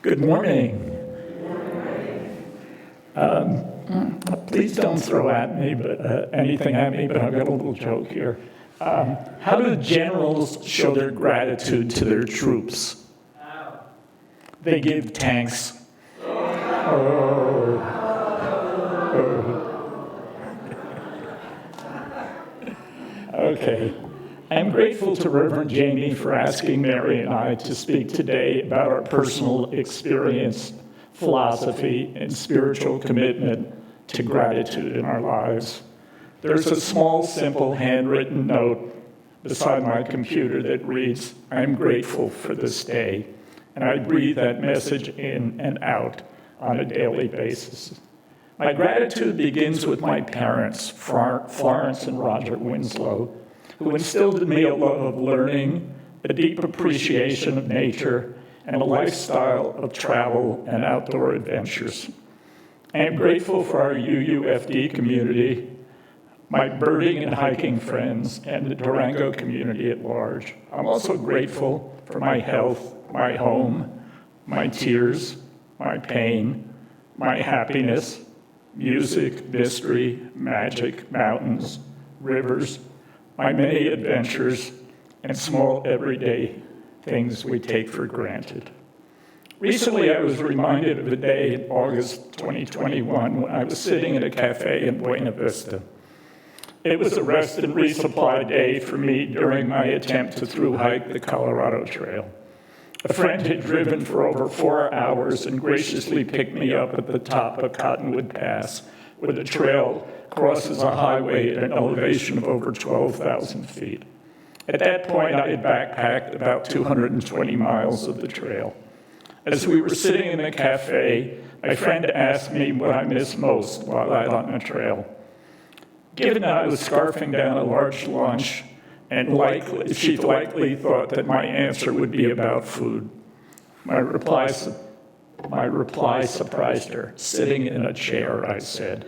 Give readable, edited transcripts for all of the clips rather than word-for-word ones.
Good morning. Please don't throw at me, anything at me, but I've got a little joke here. How do generals show their gratitude to their troops? They give tanks. Okay. I'm grateful to Reverend Jamie for asking Mary and I to speak today about our personal experience, philosophy, and spiritual commitment to gratitude in our lives. There's a small, simple handwritten note beside my computer that reads, "I'm grateful for this day," and I breathe that message in and out on a daily basis. My gratitude begins with my parents, Florence and Roger Winslow, who instilled in me a love of learning, a deep appreciation of nature, and a lifestyle of travel and outdoor adventures. I am grateful for our UUFD community, my birding and hiking friends, and the Durango community at large. I'm also grateful for my health, my home, my tears, my pain, my happiness, music, mystery, magic, mountains, rivers, my many adventures, and small everyday things we take for granted. Recently, I was reminded of a day in August 2021 when I was sitting in a cafe in Buena Vista. It was a rest and resupply day for me during my attempt to thru-hike the Colorado Trail. A friend had driven for over 4 hours and graciously picked me up at the top of Cottonwood Pass, where the trail crosses a highway at an elevation of over 12,000 feet. At that point, I had backpacked about 220 miles of the trail. As we were sitting in the cafe, my friend asked me what I missed most while out on the trail. Given that I was scarfing down a large lunch, and she likely thought that my answer would be about food. My reply surprised her. "Sitting in a chair," I said.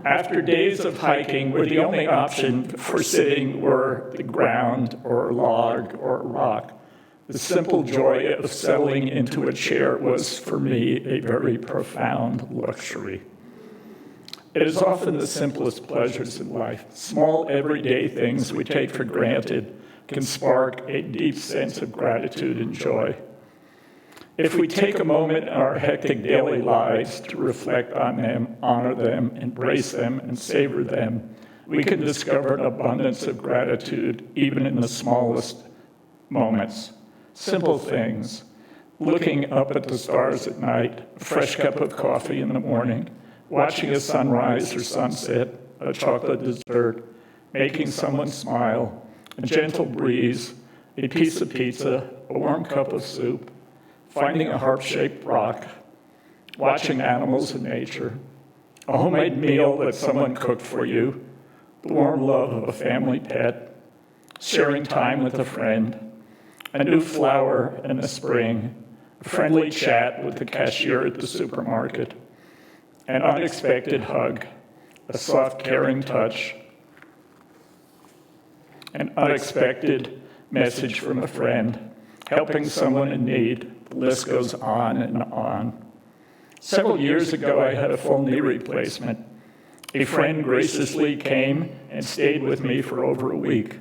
After days of hiking, where the only option for sitting were the ground or a log or a rock, the simple joy of settling into a chair was, for me, a very profound luxury. It is often the simplest pleasures in life, small everyday things we take for granted, can spark a deep sense of gratitude and joy. If we take a moment in our hectic daily lives to reflect on them, honor them, embrace them, and savor them, we can discover an abundance of gratitude even in the smallest moments. Simple things, looking up at the stars at night, a fresh cup of coffee in the morning, watching a sunrise or sunset, a chocolate dessert, making someone smile, a gentle breeze, a piece of pizza, a warm cup of soup, finding a heart-shaped rock, watching animals in nature, a homemade meal that someone cooked for you, the warm love of a family pet, sharing time with a friend, a new flower in the spring, a friendly chat with the cashier at the supermarket, an unexpected hug, a soft, caring touch, an unexpected message from a friend, helping someone in need. The list goes on and on. Several years ago, I had a full knee replacement. A friend graciously came and stayed with me for over a week.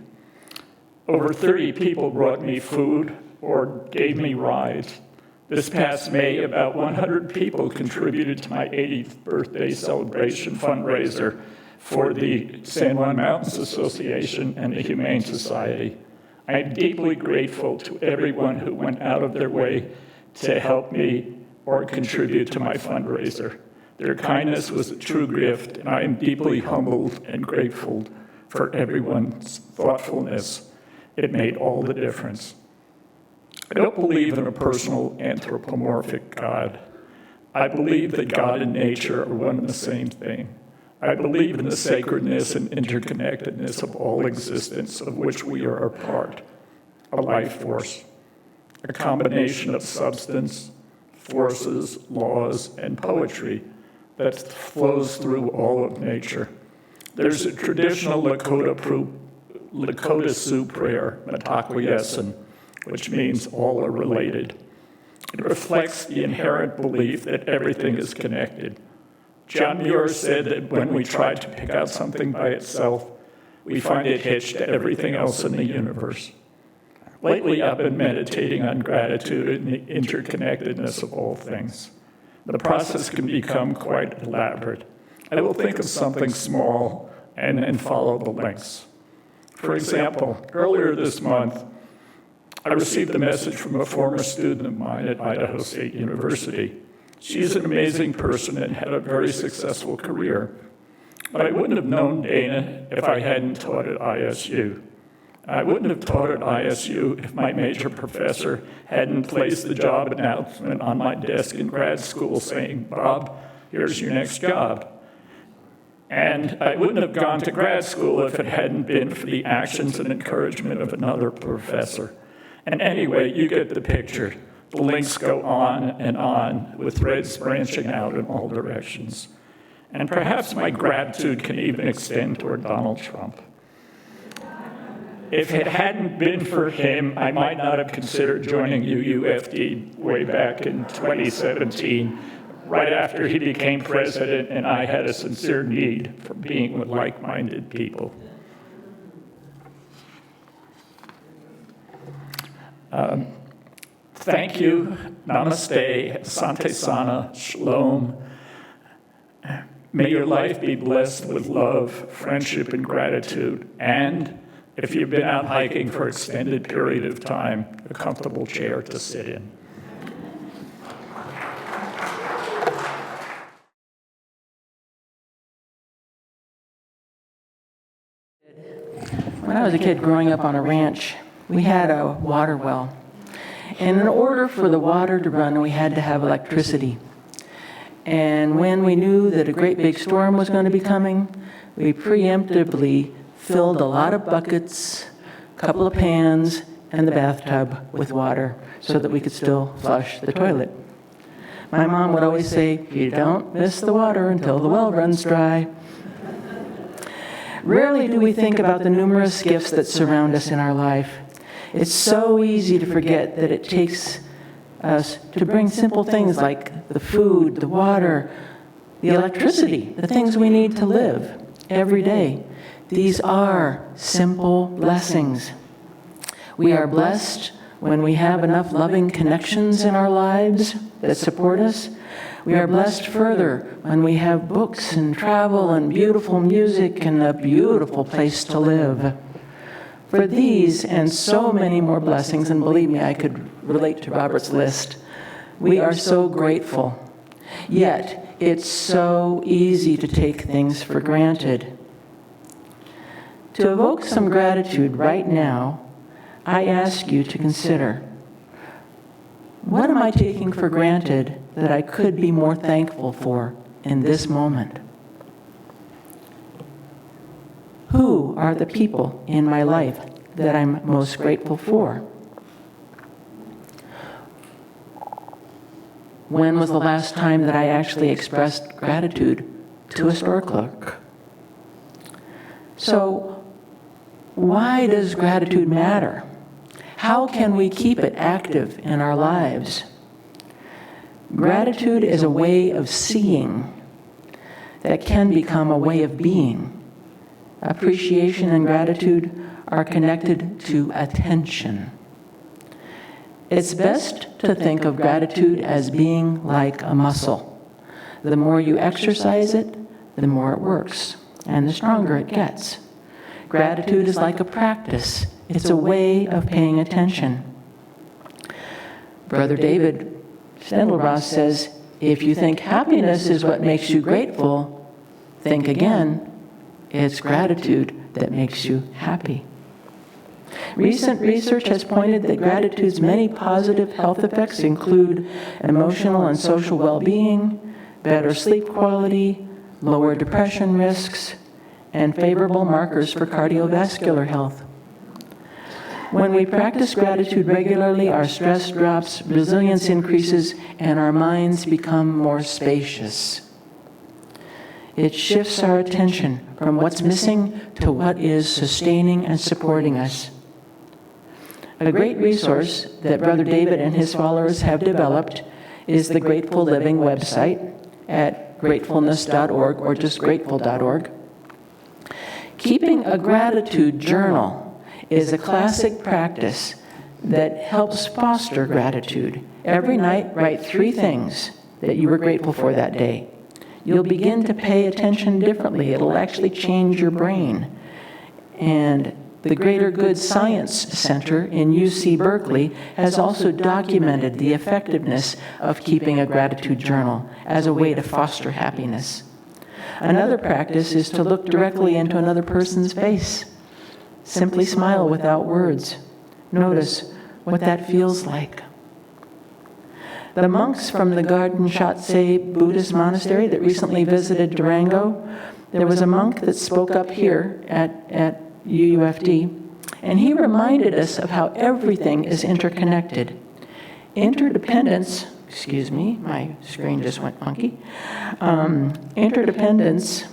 Over 30 people brought me food or gave me rides. This past May, about 100 people contributed to my 80th birthday celebration fundraiser for the San Juan Mountains Association and the Humane Society. I am deeply grateful to everyone who went out of their way to help me or contribute to my fundraiser. Their kindness was a true gift, and I am deeply humbled and grateful for everyone's thoughtfulness. It made all the difference. I don't believe in a personal anthropomorphic God. I believe that God and nature are one and the same thing. I believe in the sacredness and interconnectedness of all existence of which we are a part, a life force, a combination of substance, forces, laws, and poetry that flows through all of nature. There's a traditional Lakota Sioux prayer, Matakwiesin, which means all are related. It reflects the inherent belief that everything is connected. John Muir said that when we try to pick out something by itself, we find it hitched to everything else in the universe. Lately, I've been meditating on gratitude and the interconnectedness of all things. The process can become quite elaborate. I will think of something small and then follow the links. For example, earlier this month, I received a message from a former student of mine at Idaho State University. She's an amazing person and had a very successful career. But I wouldn't have known Dana if I hadn't taught at ISU. I wouldn't have taught at ISU if my major professor hadn't placed the job announcement on my desk in grad school saying, "Bob, here's your next job." And I wouldn't have gone to grad school if it hadn't been for the actions and encouragement of another professor. And anyway, you get the picture. The links go on, with threads branching out in all directions. And perhaps my gratitude can even extend toward Donald Trump. If it hadn't been for him, I might not have considered joining UUFD way back in 2017, right after he became president and I had a sincere need for being with like-minded people. Thank you, namaste, asante sana, shalom. May your life be blessed with love, friendship, and gratitude, and if you've been out hiking for an extended period of time, a comfortable chair to sit in. When I was a kid growing up on a ranch, we had a water well. And in order for the water to run, we had to have electricity. And when we knew that a great big storm was going to be coming, we preemptively filled a lot of buckets, a couple of pans, and the bathtub with water so that we could still flush the toilet. My mom would always say, "You don't miss the water until the well runs dry." Rarely do we think about the numerous gifts that surround us in our life. It's so easy to forget that it takes us to bring simple things like the food, the water, the electricity, the things we need to live every day. These are simple blessings. We are blessed when we have enough loving connections in our lives that support us. We are blessed further when we have books and travel and beautiful music and a beautiful place to live. For these and so many more blessings, and believe me, I could relate to Robert's list, we are so grateful. Yet, it's so easy to take things for granted. To evoke some gratitude right now, I ask you to consider, what am I taking for granted that I could be more thankful for in this moment? Who are the people in my life that I'm most grateful for? When was the last time that I actually expressed gratitude to a store clerk? So, why does gratitude matter? How can we keep it active in our lives? Gratitude is a way of seeing that can become a way of being. Appreciation and gratitude are connected to attention. It's best to think of gratitude as being like a muscle. The more you exercise it, the more it works, and the stronger it gets. Gratitude is like a practice. It's a way of paying attention. Brother David Stendelross says, if you think happiness is what makes you grateful, think again. It's gratitude that makes you happy. Recent research has pointed that gratitude's many positive health effects include emotional and social well-being, better sleep quality, lower depression risks, and favorable markers for cardiovascular health. When we practice gratitude regularly, our stress drops, resilience increases, and our minds become more spacious. It shifts our attention from what's missing to what is sustaining and supporting us. A great resource that Brother David and his followers have developed is the Grateful Living website at gratefulness.org or just grateful.org. Keeping a gratitude journal is a classic practice that helps foster gratitude. Every night, write 3 things that you were grateful for that day. You'll begin to pay attention differently. It'll actually change your brain. And the Greater Good Science Center in UC Berkeley has also documented the effectiveness of keeping a gratitude journal as a way to foster happiness. Another practice is to look directly into another person's face. Simply smile without words. Notice what that feels like. The monks from the Garden Shatse Buddhist monastery that recently visited Durango, there was a monk that spoke up here at UUFD, and he reminded us of how everything is interconnected. Interdependence, excuse me, my screen just went funky. Interdependence,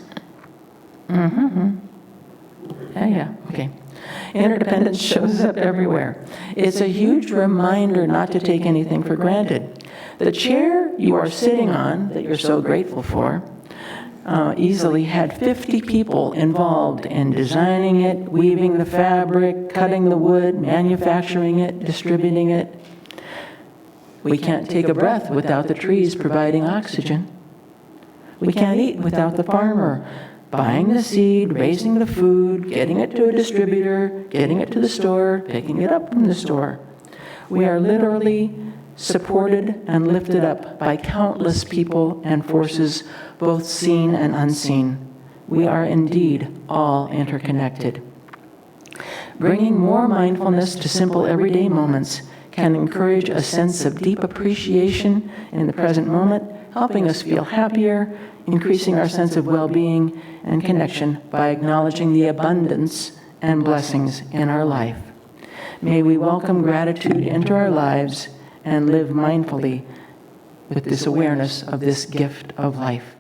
Interdependence shows up everywhere. It's a huge reminder not to take anything for granted. The chair you are sitting on, that you're so grateful for, easily had 50 people involved in designing it, weaving the fabric, cutting the wood, manufacturing it, distributing it. We can't take a breath without the trees providing oxygen. We can't eat without the farmer buying the seed, raising the food, getting it to a distributor, getting it to the store, picking it up from the store. We are literally supported and lifted up by countless people and forces, both seen and unseen. We are indeed all interconnected. Bringing more mindfulness to simple everyday moments can encourage a sense of deep appreciation in the present moment, helping us feel happier, increasing our sense of well-being and connection by acknowledging the abundance and blessings in our life. May we welcome gratitude into our lives and live mindfully with this awareness of this gift of life.